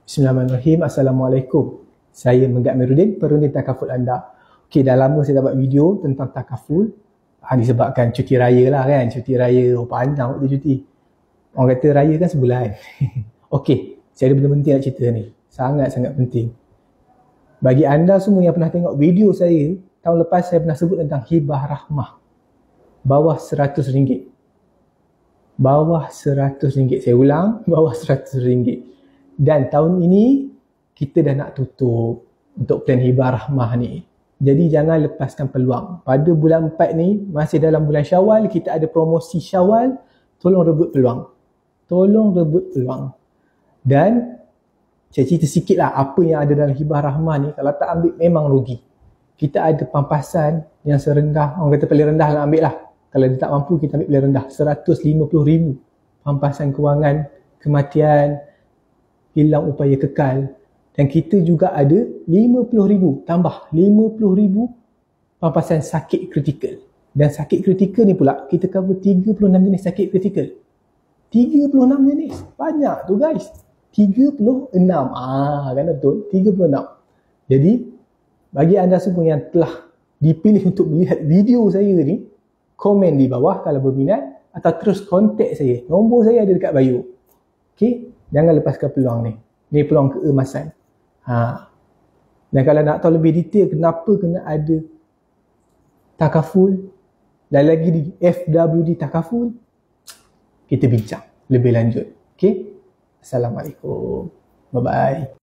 Bismillahirrahmanirrahim. Assalamualaikum. Saya Megat Amiruddin, perunding takaful anda. Okey, dah lama saya tak buat video tentang takaful. Disebabkan cuti raya lah kan. Cuti raya, panjang waktu cuti. Orang kata raya kan sebulan. Okey, saya ada benda penting nak cerita ni. Sangat-sangat penting. Bagi anda semua yang pernah tengok video saya, tahun lepas saya pernah sebut tentang hibah rahmah. Bawah RM100. Bawah RM100. Saya ulang, bawah RM100. Dan tahun ini kita dah nak tutup untuk plan hibah rahmah ni. Jadi jangan lepaskan peluang. Pada bulan 4 ni, masih dalam bulan Syawal, kita ada promosi Syawal. Tolong rebut peluang. Tolong rebut peluang. Dan saya cerita sikit lah apa yang ada dalam hibah rahmah ni. Kalau tak ambil memang rugi. Kita ada pampasan yang serendah, orang kata paling rendah lah ambil lah. Kalau dia tak mampu, kita ambil paling rendah, RM150,000. Pampasan kewangan, kematian, hilang upaya kekal. Dan kita juga ada RM50,000, tambah RM50,000 pampasan sakit kritikal. Dan sakit kritikal ni pula kita cover 36 jenis sakit kritikal. 36 jenis, banyak tu guys. 36, kan betul? 36. Jadi bagi anda semua yang telah dipilih untuk melihat video saya ni, komen di bawah kalau berminat, atau terus kontak saya. Nombor saya ada dekat bio. Okey, jangan lepaskan peluang ni. Ni peluang keemasan. Dan kalau nak tahu lebih detail kenapa kena ada takaful dan lagi di FWD takaful, kita bincang lebih lanjut. Okey? Assalamualaikum. Bye-bye.